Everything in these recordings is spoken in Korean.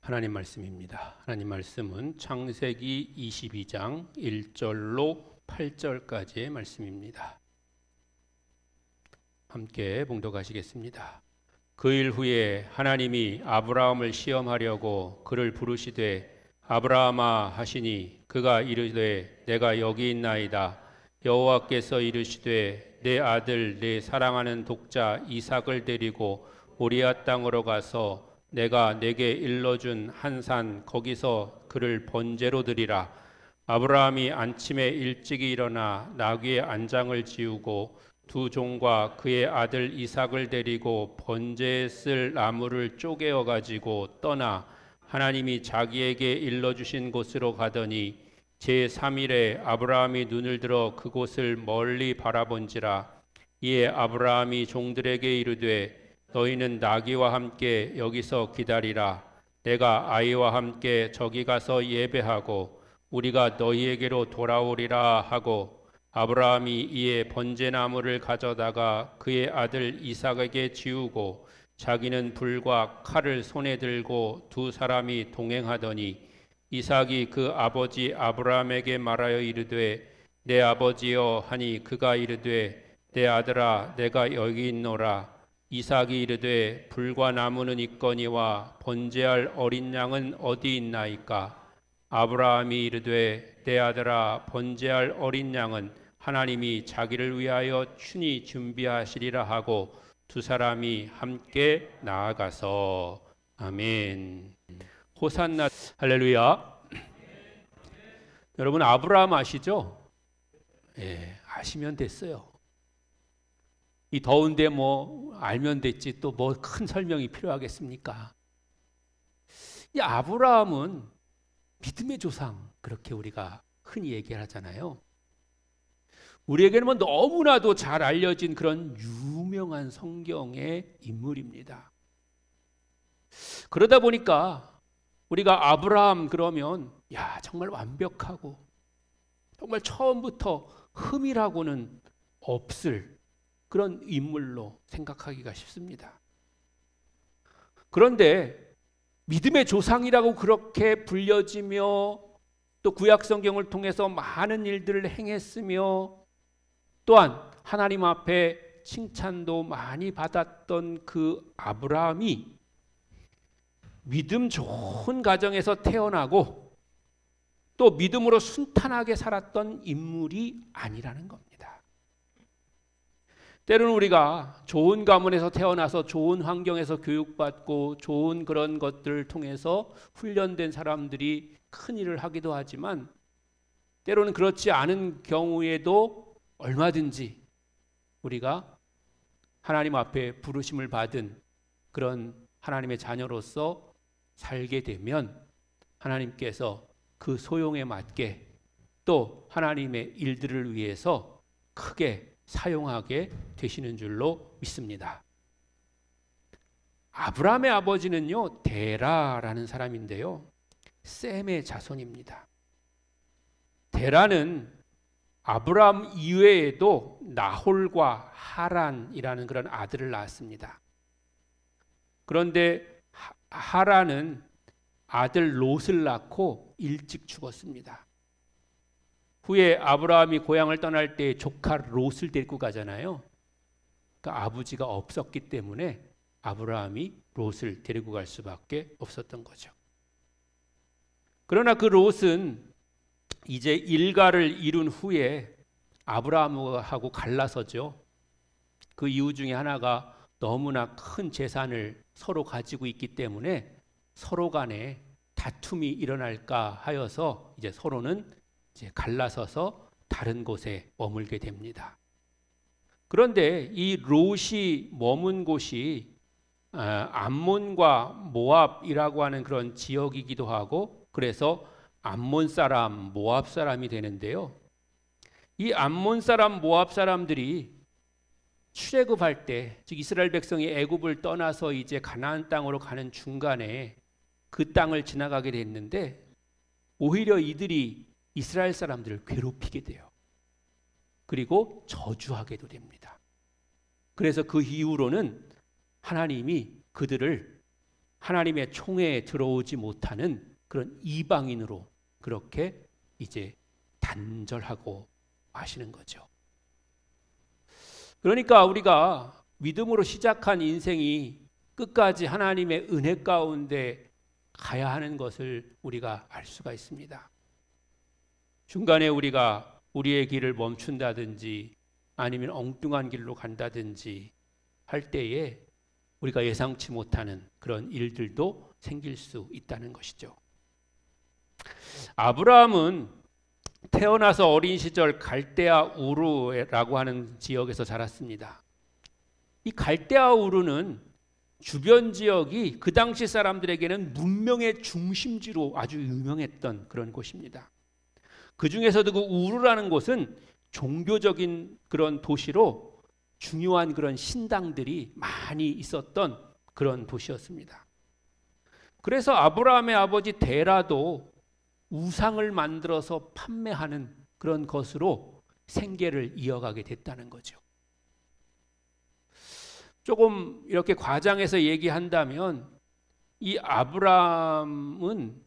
하나님 말씀입니다. 하나님 말씀은 창세기 22장 1절로 8절까지의 말씀입니다. 함께 봉독하시겠습니다. 그 일 후에 하나님이 아브라함을 시험하려고 그를 부르시되 아브라함아 하시니 그가 이르되 내가 여기 있나이다. 여호와께서 이르시되 내 아들 내 사랑하는 독자 이삭을 데리고 모리아 땅으로 가서 내가 내게 일러준 한 산 거기서 그를 번제로 드리라. 아브라함이 아침에 일찍이 일어나 나귀의 안장을 지우고 두 종과 그의 아들 이삭을 데리고 번제에 쓸 나무를 쪼개어 가지고 떠나 하나님이 자기에게 일러주신 곳으로 가더니 제3일에 아브라함이 눈을 들어 그곳을 멀리 바라본지라. 이에 아브라함이 종들에게 이르되 너희는 나귀와 함께 여기서 기다리라. 내가 아이와 함께 저기 가서 예배하고 우리가 너희에게로 돌아오리라 하고 아브라함이 이에 번제나무를 가져다가 그의 아들 이삭에게 지우고 자기는 불과 칼을 손에 들고 두 사람이 동행하더니 이삭이 그 아버지 아브라함에게 말하여 이르되 내 아버지여 하니 그가 이르되 내 아들아 내가 여기 있노라. 이삭이 이르되 불과 나무는 있거니와 번제할 어린 양은 어디 있나이까. 아브라함이 이르되 내 아들아 번제할 어린 양은 하나님이 자기를 위하여 친히 준비하시리라 하고 두 사람이 함께 나아가서 아멘. 호산나. 할렐루야. 여러분 아브라함 아시죠? 예, 아시면 됐어요. 이 더운데 뭐 알면 됐지 또 뭐 큰 설명이 필요하겠습니까? 이 아브라함은 믿음의 조상 그렇게 우리가 흔히 얘기를 하잖아요. 우리에게는 뭐 너무나도 잘 알려진 그런 유명한 성경의 인물입니다. 그러다 보니까 우리가 아브라함 그러면 야 정말 완벽하고 정말 처음부터 흠이라고는 없을 그런 인물로 생각하기가 쉽습니다. 그런데 믿음의 조상이라고 그렇게 불려지며 또 구약성경을 통해서 많은 일들을 행했으며 또한 하나님 앞에 칭찬도 많이 받았던 그 아브라함이 믿음 좋은 가정에서 태어나고 또 믿음으로 순탄하게 살았던 인물이 아니라는 겁니다. 때로는 우리가 좋은 가문에서 태어나서 좋은 환경에서 교육받고 좋은 그런 것들을 통해서 훈련된 사람들이 큰 일을 하기도 하지만 때로는 그렇지 않은 경우에도 얼마든지 우리가 하나님 앞에 부르심을 받은 그런 하나님의 자녀로서 살게 되면 하나님께서 그 소용에 맞게 또 하나님의 일들을 위해서 크게 사용하게 되시는 줄로 믿습니다. 아브라함의 아버지는요 데라라는 사람인데요 셈의 자손입니다. 데라는 아브라함 이외에도 나홀과 하란이라는 그런 아들을 낳았습니다. 그런데 하란은 아들 롯을 낳고 일찍 죽었습니다. 후에 아브라함이 고향을 떠날 때 조카 롯을 데리고 가잖아요. 그러니까 아버지가 없었기 때문에 아브라함이 롯을 데리고 갈 수밖에 없었던 거죠. 그러나 그 롯은 이제 일가를 이룬 후에 아브라함하고 갈라서죠. 그 이유 중에 하나가 너무나 큰 재산을 서로 가지고 있기 때문에 서로 간에 다툼이 일어날까 하여서 이제 서로는 이제 갈라서서 다른 곳에 머물게 됩니다. 그런데 이 롯이 머문 곳이 암몬과 모압이라고 하는 그런 지역이기도 하고 그래서 암몬 사람, 모압 사람이 되는데요. 이 암몬 사람, 모압 사람들이 출애굽할 때, 즉 이스라엘 백성이 애굽을 떠나서 이제 가나안 땅으로 가는 중간에 그 땅을 지나가게 됐는데 오히려 이들이 이스라엘 사람들을 괴롭히게 돼요. 그리고 저주하게도 됩니다. 그래서 그 이후로는 하나님이 그들을 하나님의 총회에 들어오지 못하는 그런 이방인으로 그렇게 이제 단절하고 마시는 거죠. 그러니까 우리가 믿음으로 시작한 인생이 끝까지 하나님의 은혜 가운데 가야 하는 것을 우리가 알 수가 있습니다. 중간에 우리가 우리의 길을 멈춘다든지 아니면 엉뚱한 길로 간다든지 할 때에 우리가 예상치 못하는 그런 일들도 생길 수 있다는 것이죠. 아브라함은 태어나서 어린 시절 갈대아 우르라고 하는 지역에서 자랐습니다. 이 갈대아 우르는 주변 지역이 그 당시 사람들에게는 문명의 중심지로 아주 유명했던 그런 곳입니다. 그 중에서도 그 우르라는 곳은 종교적인 그런 도시로 중요한 그런 신당들이 많이 있었던 그런 도시였습니다. 그래서 아브라함의 아버지 데라도 우상을 만들어서 판매하는 그런 것으로 생계를 이어가게 됐다는 거죠. 조금 이렇게 과장해서 얘기한다면 이 아브라함은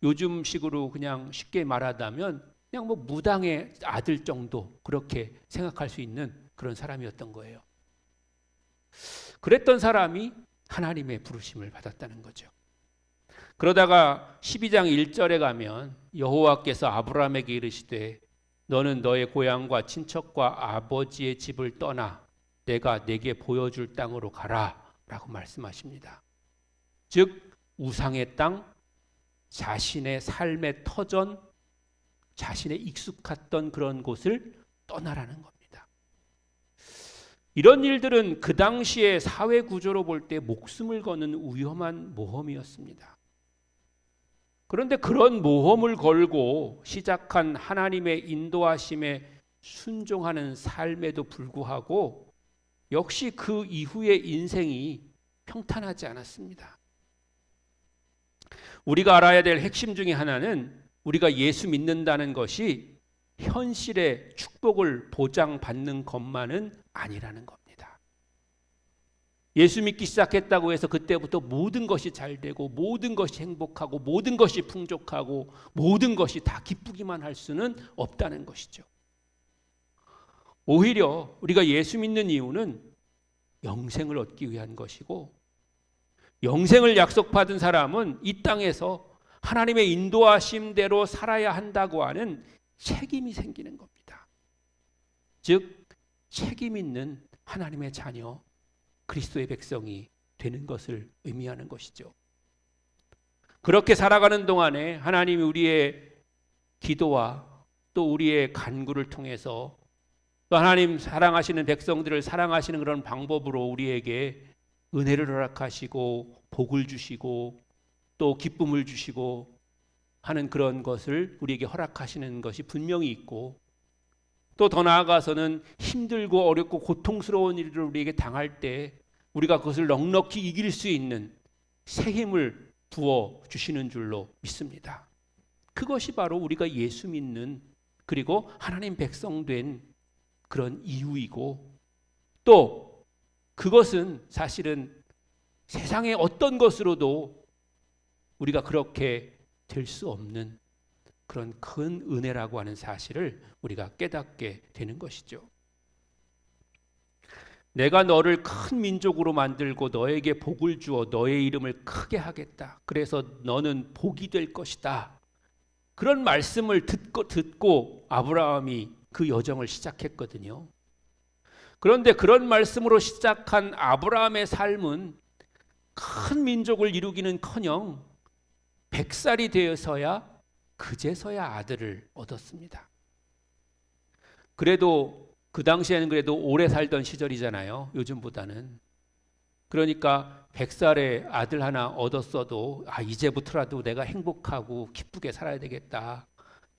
요즘식으로 그냥 쉽게 말하자면 그냥 뭐 무당의 아들 정도 그렇게 생각할 수 있는 그런 사람이었던 거예요. 그랬던 사람이 하나님의 부르심을 받았다는 거죠. 그러다가 12장 1절에 가면 여호와께서 아브라함에게 이르시되 너는 너의 고향과 친척과 아버지의 집을 떠나 내가 내게 보여줄 땅으로 가라 라고 말씀하십니다. 즉 우상의 땅, 자신의 삶의 터전, 자신의 익숙했던 그런 곳을 떠나라는 겁니다. 이런 일들은 그 당시의 사회 구조로 볼 때 목숨을 거는 위험한 모험이었습니다. 그런데 그런 모험을 걸고 시작한 하나님의 인도하심에 순종하는 삶에도 불구하고 역시 그 이후의 인생이 평탄하지 않았습니다. 우리가 알아야 될 핵심 중에 하나는 우리가 예수 믿는다는 것이 현실의 축복을 보장받는 것만은 아니라는 겁니다. 예수 믿기 시작했다고 해서 그때부터 모든 것이 잘 되고 모든 것이 행복하고 모든 것이 풍족하고 모든 것이 다 기쁘기만 할 수는 없다는 것이죠. 오히려 우리가 예수 믿는 이유는 영생을 얻기 위한 것이고 영생을 약속받은 사람은 이 땅에서 하나님의 인도하심대로 살아야 한다고 하는 책임이 생기는 겁니다. 즉 책임 있는 하나님의 자녀 그리스도의 백성이 되는 것을 의미하는 것이죠. 그렇게 살아가는 동안에 하나님이 우리의 기도와 또 우리의 간구를 통해서 또 하나님 사랑하시는 백성들을 사랑하시는 그런 방법으로 우리에게 은혜를 허락하시고 복을 주시고 또 기쁨을 주시고 하는 그런 것을 우리에게 허락하시는 것이 분명히 있고 또 더 나아가서는 힘들고 어렵고 고통스러운 일을 우리에게 당할 때 우리가 그것을 넉넉히 이길 수 있는 새 힘을 부어 주시는 줄로 믿습니다. 그것이 바로 우리가 예수 믿는 그리고 하나님 백성 된 그런 이유이고 또 그것은 사실은 세상의 어떤 것으로도 우리가 그렇게 될 수 없는 그런 큰 은혜라고 하는 사실을 우리가 깨닫게 되는 것이죠. 내가 너를 큰 민족으로 만들고 너에게 복을 주어 너의 이름을 크게 하겠다. 그래서 너는 복이 될 것이다. 그런 말씀을 듣고 아브라함이 그 여정을 시작했거든요. 그런데 그런 말씀으로 시작한 아브라함의 삶은 큰 민족을 이루기는커녕 100살이 되어서야 그제서야 아들을 얻었습니다. 그래도 그 당시에는 그래도 오래 살던 시절이잖아요. 요즘보다는. 그러니까 100살에 아들 하나 얻었어도 이제부터라도 내가 행복하고 기쁘게 살아야 되겠다.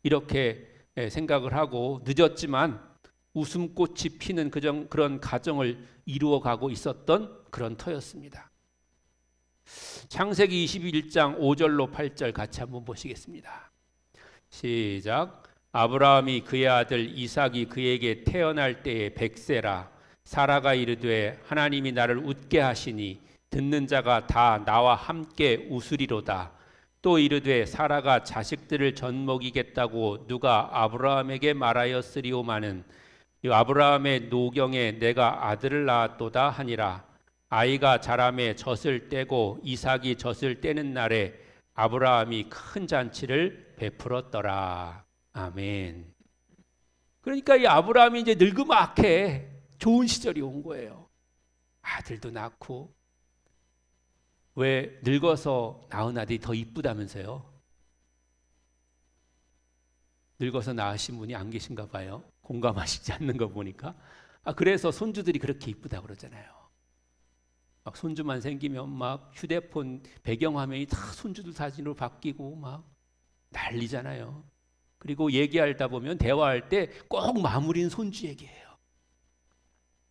이렇게 생각을 하고 늦었지만 웃음꽃이 피는 그런 가정을 이루어가고 있었던 그런 터였습니다. 창세기 21장 5절로 8절 같이 한번 보시겠습니다. 시작. 아브라함이 그의 아들 이삭이 그에게 태어날 때에 100세라 사라가 이르되 하나님이 나를 웃게 하시니 듣는 자가 다 나와 함께 웃으리로다. 또 이르되 사라가 자식들을 젖먹이겠다고 누가 아브라함에게 말하였으리오마는 이 아브라함의 노경에 내가 아들을 낳았도다 하니라. 아이가 자라매 젖을 떼고 이삭이 젖을 떼는 날에 아브라함이 큰 잔치를 베풀었더라. 아멘. 그러니까 이 아브라함이 이제 늙으막해 좋은 시절이 온 거예요. 아들도 낳고. 왜 늙어서 낳은 아들이 더 이쁘다면서요? 늙어서 낳으신 분이 안 계신가 봐요. 공감하시지 않는 거 보니까. 그래서 손주들이 그렇게 이쁘다고 그러잖아요. 막 손주만 생기면 막 휴대폰 배경화면이 다 손주들 사진으로 바뀌고 막 난리잖아요. 그리고 얘기하다 보면 대화할 때 꼭 마무리는 손주 얘기예요.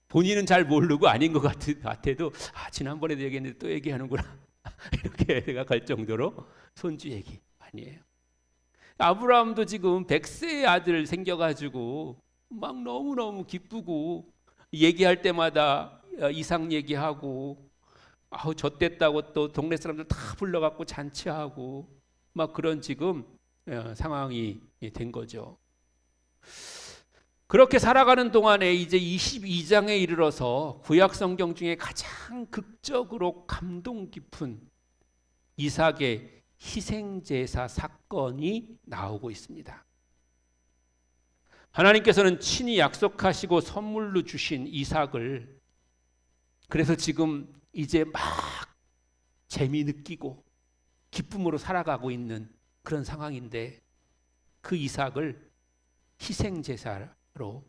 본인은 잘 모르고 아닌 것 같아도 지난번에도 얘기했는데 또 얘기하는구나 이렇게 생각할 정도로 손주 얘기 아니에요. 아브라함도 지금 100세의 아들 생겨가지고 막 너무너무 기쁘고 얘기할 때마다 이삭 얘기하고 젖됐다고 또 동네 사람들 다 불러갖고 잔치하고 막 그런 지금 상황이 된 거죠. 그렇게 살아가는 동안에 이제 22장에 이르러서 구약 성경 중에 가장 극적으로 감동 깊은 이삭의 희생제사 사건이 나오고 있습니다. 하나님께서는 친히 약속하시고 선물로 주신 이삭을 그래서 지금 이제 막 재미 느끼고 기쁨으로 살아가고 있는 그런 상황인데 그 이삭을 희생제사로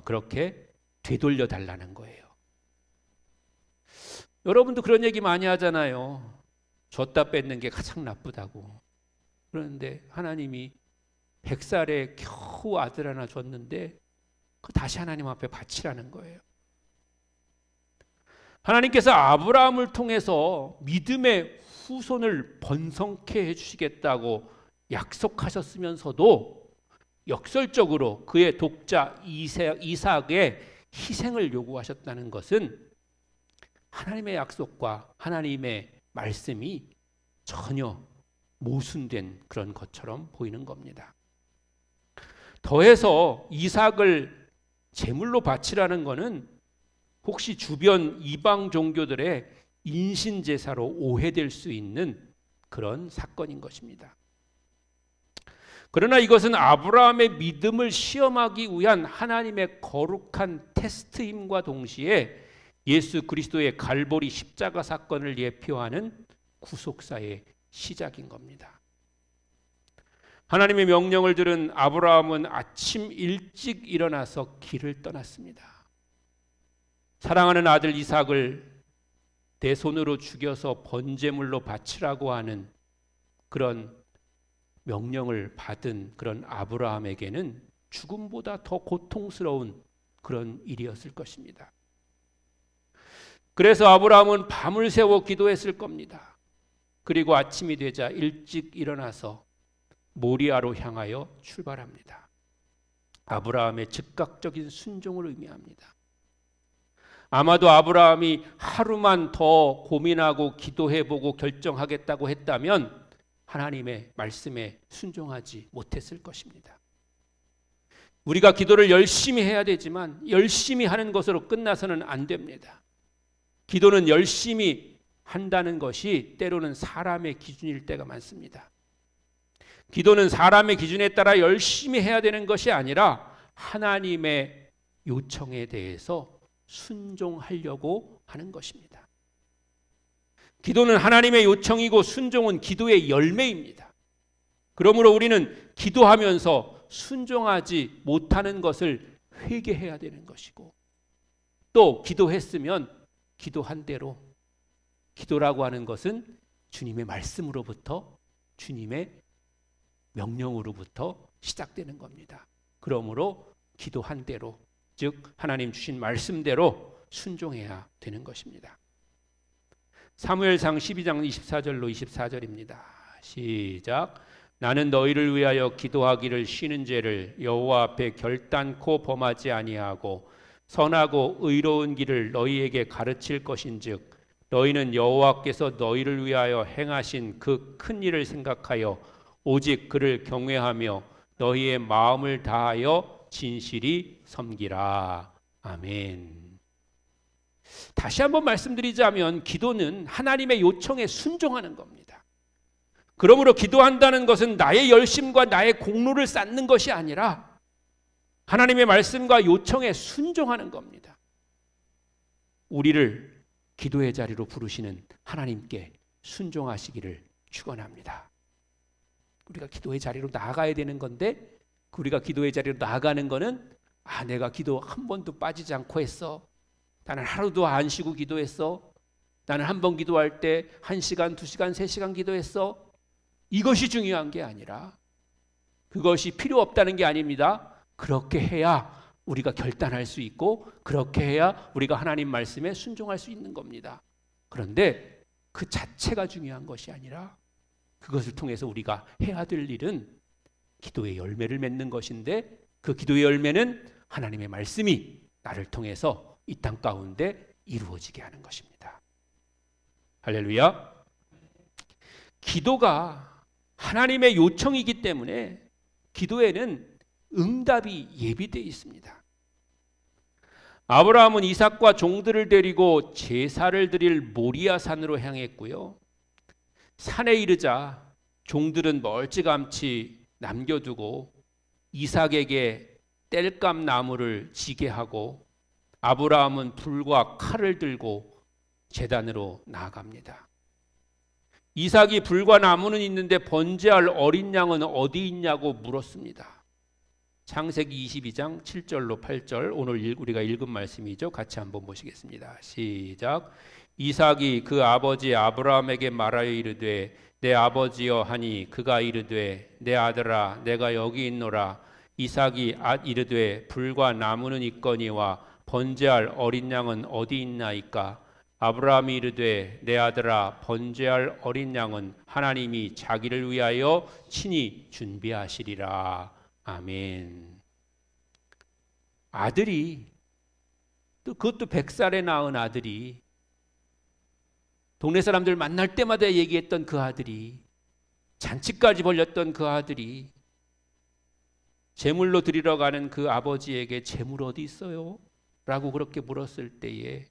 그렇게 되돌려 달라는 거예요. 여러분도 그런 얘기 많이 하잖아요. 줬다 뺏는 게 가장 나쁘다고. 그런데 하나님이 100살에 겨우 아들 하나 줬는데 그 다시 하나님 앞에 바치라는 거예요. 하나님께서 아브라함을 통해서 믿음의 후손을 번성케 해주시겠다고 약속하셨으면서도 역설적으로 그의 독자 이삭의 희생을 요구하셨다는 것은 하나님의 약속과 하나님의 말씀이 전혀 모순된 그런 것처럼 보이는 겁니다. 더해서 이삭을 제물로 바치라는 것은 혹시 주변 이방 종교들의 인신제사로 오해될 수 있는 그런 사건인 것입니다. 그러나 이것은 아브라함의 믿음을 시험하기 위한 하나님의 거룩한 테스트임과 동시에 예수 그리스도의 갈보리 십자가 사건을 예표하는 구속사의 시작인 겁니다. 하나님의 명령을 들은 아브라함은 아침 일찍 일어나서 길을 떠났습니다. 사랑하는 아들 이삭을 내 손으로 죽여서 번제물로 바치라고 하는 그런 명령을 받은 그런 아브라함에게는 죽음보다 더 고통스러운 그런 일이었을 것입니다. 그래서 아브라함은 밤을 새워 기도했을 겁니다. 그리고 아침이 되자 일찍 일어나서 모리아로 향하여 출발합니다. 아브라함의 즉각적인 순종을 의미합니다. 아마도 아브라함이 하루만 더 고민하고 기도해보고 결정하겠다고 했다면 하나님의 말씀에 순종하지 못했을 것입니다. 우리가 기도를 열심히 해야 되지만 열심히 하는 것으로 끝나서는 안 됩니다. 기도는 열심히 한다는 것이 때로는 사람의 기준일 때가 많습니다. 기도는 사람의 기준에 따라 열심히 해야 되는 것이 아니라 하나님의 요청에 대해서 순종하려고 하는 것입니다. 기도는 하나님의 요청이고 순종은 기도의 열매입니다. 그러므로 우리는 기도하면서 순종하지 못하는 것을 회개해야 되는 것이고 또 기도했으면 기도한 대로 기도라고 하는 것은 주님의 말씀으로부터 주님의 명령으로부터 시작되는 겁니다. 그러므로 기도한 대로 즉 하나님 주신 말씀대로 순종해야 되는 것입니다. 사무엘상 12장 24절로 24절입니다. 시작. 나는 너희를 위하여 기도하기를 쉬는 죄를 여호와 앞에 결단코 범하지 아니하고 선하고 의로운 길을 너희에게 가르칠 것인즉 너희는 여호와께서 너희를 위하여 행하신 그 큰 일을 생각하여 오직 그를 경외하며 너희의 마음을 다하여 진실이 섬기라. 아멘. 다시 한번 말씀드리자면 기도는 하나님의 요청에 순종하는 겁니다. 그러므로 기도한다는 것은 나의 열심과 나의 공로를 쌓는 것이 아니라 하나님의 말씀과 요청에 순종하는 겁니다. 우리를 기도의 자리로 부르시는 하나님께 순종하시기를 축원합니다. 우리가 기도의 자리로 나아가야 되는 건데 우리가 기도의 자리로 나아가는 거는 내가 기도 한 번도 빠지지 않고 했어. 나는 하루도 안 쉬고 기도했어. 나는 한 번 기도할 때 1시간, 2시간, 3시간 기도했어. 이것이 중요한 게 아니라 그것이 필요 없다는 게 아닙니다. 그렇게 해야 우리가 결단할 수 있고 그렇게 해야 우리가 하나님 말씀에 순종할 수 있는 겁니다. 그런데 그 자체가 중요한 것이 아니라 그것을 통해서 우리가 해야 될 일은 기도의 열매를 맺는 것인데 그 기도의 열매는 하나님의 말씀이 나를 통해서 이 땅 가운데 이루어지게 하는 것입니다. 할렐루야. 기도가 하나님의 요청이기 때문에 기도에는 응답이 예비되어 있습니다. 아브라함은 이삭과 종들을 데리고 제사를 드릴 모리아 산으로 향했고요. 산에 이르자 종들은 멀찌감치 남겨두고 이삭에게 땔감 나무를 지게 하고 아브라함은 불과 칼을 들고 제단으로 나아갑니다. 이삭이 불과 나무는 있는데 번제할 어린 양은 어디 있냐고 물었습니다. 창세기 22장 7절로 8절 오늘 우리가 읽은 말씀이죠. 같이 한번 보시겠습니다. 시작. 이삭이 그 아버지 아브라함에게 말하여 이르되 내 아버지여 하니 그가 이르되 내 아들아 내가 여기 있노라. 이삭이 이르되 불과 나무는 있거니와 번제할 어린 양은 어디 있나이까. 아브라함이 이르되 내 아들아 번제할 어린 양은 하나님이 자기를 위하여 친히 준비하시리라. 아멘. 아들이 또 그것도 100살에 낳은 아들이 동네 사람들 만날 때마다 얘기했던 그 아들이 잔치까지 벌렸던 그 아들이 제물로 드리러 가는 그 아버지에게 제물 어디 있어요? 라고 그렇게 물었을 때에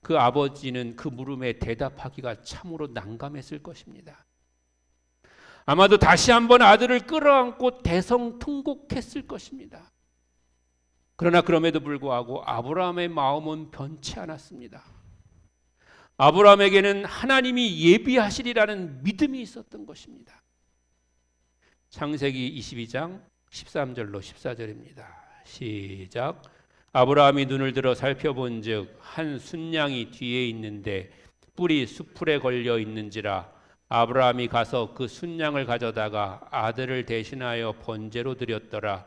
그 아버지는 그 물음에 대답하기가 참으로 난감했을 것입니다. 아마도 다시 한번 아들을 끌어안고 대성통곡했을 것입니다. 그러나 그럼에도 불구하고 아브라함의 마음은 변치 않았습니다. 아브라함에게는 하나님이 예비하시리라는 믿음이 있었던 것입니다. 창세기 22장 13절로 14절입니다. 시작. 아브라함이 눈을 들어 살펴본즉 한 순양이 뒤에 있는데 뿔이 수풀에 걸려 있는지라. 아브라함이 가서 그 순양을 가져다가 아들을 대신하여 번제로 드렸더라.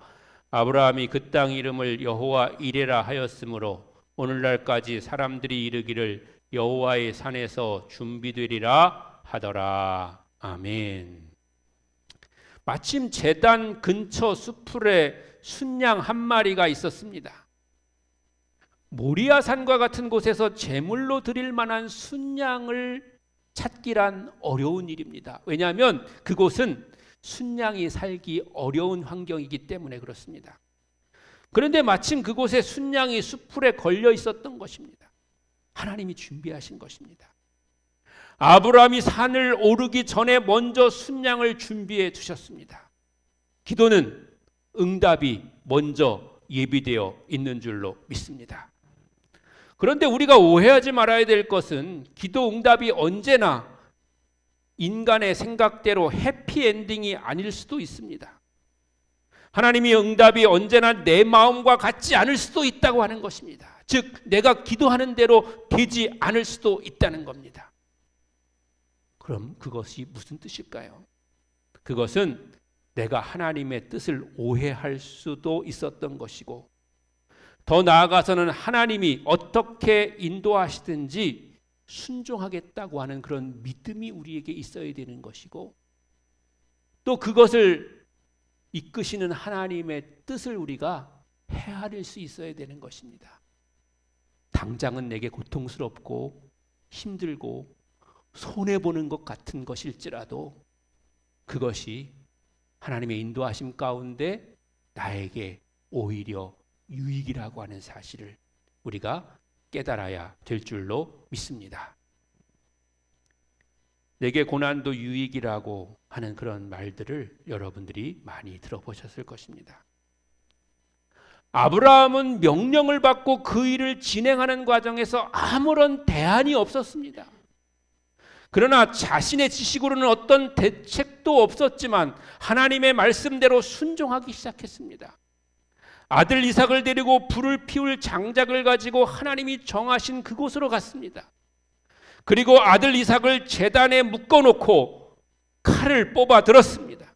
아브라함이 그 땅 이름을 여호와 이레라 하였으므로 오늘날까지 사람들이 이르기를 여호와의 산에서 준비되리라 하더라. 아멘. 마침 제단 근처 수풀에 순양 한 마리가 있었습니다. 모리아 산과 같은 곳에서 제물로 드릴 만한 순양을 찾기란 어려운 일입니다. 왜냐하면 그곳은 순양이 살기 어려운 환경이기 때문에 그렇습니다. 그런데 마침 그곳에 순양이 수풀에 걸려 있었던 것입니다. 하나님이 준비하신 것입니다. 아브라함이 산을 오르기 전에 먼저 순양을 준비해 두셨습니다. 기도는 응답이 먼저 예비되어 있는 줄로 믿습니다. 그런데 우리가 오해하지 말아야 될 것은 기도 응답이 언제나 인간의 생각대로 해피엔딩이 아닐 수도 있습니다. 하나님의 응답이 언제나 내 마음과 같지 않을 수도 있다고 하는 것입니다. 즉 내가 기도하는 대로 되지 않을 수도 있다는 겁니다. 그럼 그것이 무슨 뜻일까요? 그것은 내가 하나님의 뜻을 오해할 수도 있었던 것이고 더 나아가서는 하나님이 어떻게 인도하시든지 순종하겠다고 하는 그런 믿음이 우리에게 있어야 되는 것이고 또 그것을 이끄시는 하나님의 뜻을 우리가 헤아릴 수 있어야 되는 것입니다. 당장은 내게 고통스럽고 힘들고 손해보는 것 같은 것일지라도 그것이 하나님의 인도하심 가운데 나에게 오히려 유익이라고 하는 사실을 우리가 깨달아야 될 줄로 믿습니다. 내게 고난도 유익이라고 하는 그런 말들을 여러분들이 많이 들어보셨을 것입니다. 아브라함은 명령을 받고 그 일을 진행하는 과정에서 아무런 대안이 없었습니다. 그러나 자신의 지식으로는 어떤 대책도 없었지만 하나님의 말씀대로 순종하기 시작했습니다. 아들 이삭을 데리고 불을 피울 장작을 가지고 하나님이 정하신 그곳으로 갔습니다. 그리고 아들 이삭을 제단에 묶어놓고 칼을 뽑아 들었습니다.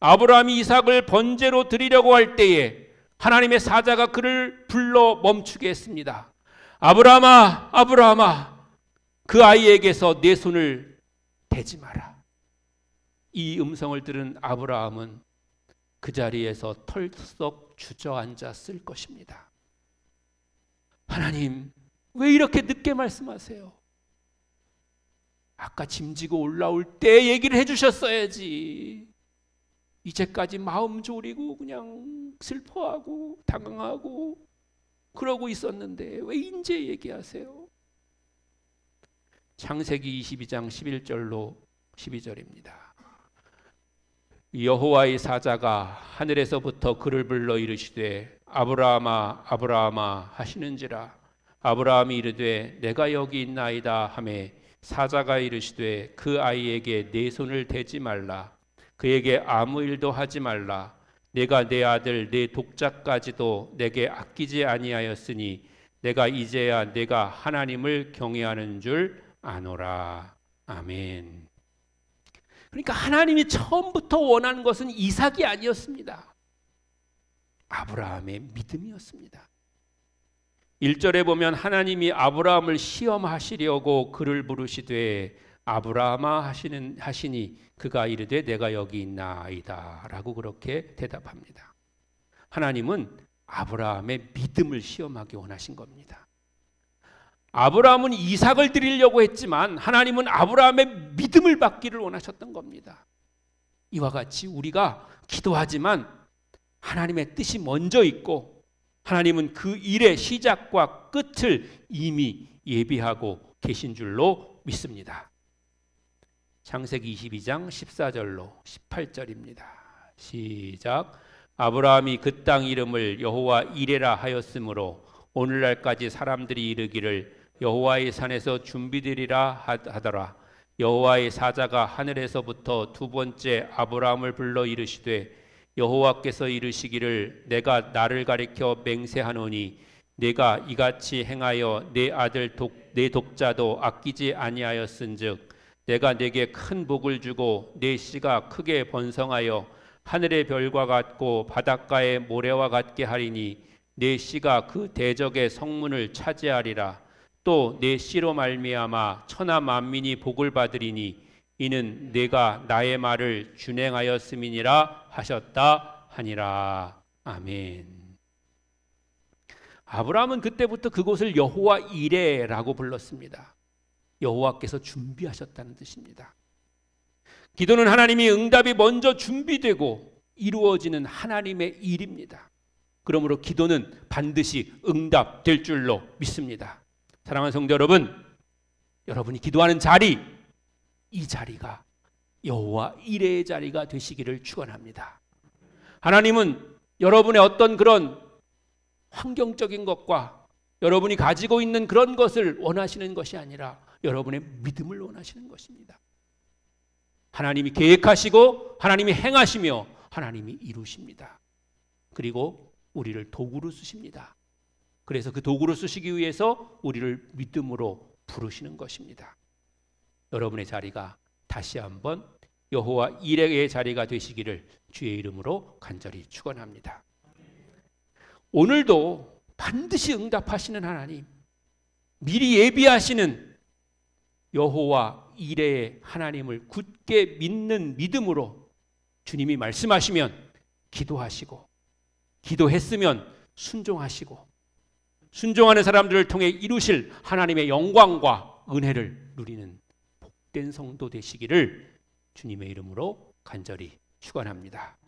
아브라함이 이삭을 번제로 드리려고 할 때에 하나님의 사자가 그를 불러 멈추게 했습니다. 아브라함아, 아브라함아, 그 아이에게서 내 손을 대지 마라. 이 음성을 들은 아브라함은 그 자리에서 털썩 주저앉았을 것입니다. 하나님, 왜 이렇게 늦게 말씀하세요? 아까 짐지고 올라올 때 얘기를 해주셨어야지. 이제까지 마음 졸이고 그냥 슬퍼하고 당황하고 그러고 있었는데 왜 이제 얘기하세요? 창세기 22장 11절로 12절입니다. 여호와의 사자가 하늘에서부터 그를 불러 이르시되 아브라함아 아브라함아 하시는지라. 아브라함이 이르되 내가 여기 있나이다 하매 사자가 이르시되 그 아이에게 내 손을 대지 말라. 그에게 아무 일도 하지 말라. 내가 내 아들 내 독자까지도 내게 아끼지 아니하였으니 내가 이제야 내가 하나님을 경외하는 줄 아노라. 아멘. 그러니까 하나님이 처음부터 원하는 것은 이삭이 아니었습니다. 아브라함의 믿음이었습니다. 1절에 보면 하나님이 아브라함을 시험하시려고 그를 부르시되 아브라함아 하시니 그가 이르되 내가 여기 있나이다 라고 그렇게 대답합니다. 하나님은 아브라함의 믿음을 시험하기 원하신 겁니다. 아브라함은 이삭을 드리려고 했지만 하나님은 아브라함의 믿음을 받기를 원하셨던 겁니다. 이와 같이 우리가 기도하지만 하나님의 뜻이 먼저 있고 하나님은 그 일의 시작과 끝을 이미 예비하고 계신 줄로 믿습니다. 창세기 22장 14절로 18절입니다. 시작. 아브라함이 그 땅 이름을 여호와 이레라 하였으므로 오늘날까지 사람들이 이르기를 여호와의 산에서 준비되리라 하더라. 여호와의 사자가 하늘에서부터 두 번째 아브라함을 불러 이르시되 여호와께서 이르시기를 내가 나를 가리켜 맹세하노니 내가 이같이 행하여 내 아들 내 독자도 아끼지 아니하였은즉 내가 내게 큰 복을 주고 내 씨가 크게 번성하여 하늘의 별과 같고 바닷가의 모래와 같게 하리니 내 씨가 그 대적의 성문을 차지하리라. 또 내 씨로 말미암아 천하 만민이 복을 받으리니 이는 내가 나의 말을 준행하였음이니라 하셨다 하니라. 아멘. 아브라함은 그때부터 그곳을 여호와 이레라고 불렀습니다. 여호와께서 준비하셨다는 뜻입니다. 기도는 하나님이 응답이 먼저 준비되고 이루어지는 하나님의 일입니다. 그러므로 기도는 반드시 응답될 줄로 믿습니다. 사랑하는 성도 여러분, 여러분이 기도하는 자리, 이 자리가 여호와 이레의 자리가 되시기를 축원합니다. 하나님은 여러분의 어떤 그런 환경적인 것과 여러분이 가지고 있는 그런 것을 원하시는 것이 아니라 여러분의 믿음을 원하시는 것입니다. 하나님이 계획하시고 하나님이 행하시며 하나님이 이루십니다. 그리고 우리를 도구로 쓰십니다. 그래서 그 도구로 쓰시기 위해서 우리를 믿음으로 부르시는 것입니다. 여러분의 자리가 다시 한번 여호와 이레의 자리가 되시기를 주의 이름으로 간절히 축원합니다. 오늘도 반드시 응답하시는 하나님, 미리 예비하시는 여호와 이레의 하나님을 굳게 믿는 믿음으로 주님이 말씀하시면 기도하시고 기도했으면 순종하시고 순종하는 사람들을 통해 이루실 하나님의 영광과 은혜를 누리는 복된 성도 되시기를 주님의 이름으로 간절히 축원합니다.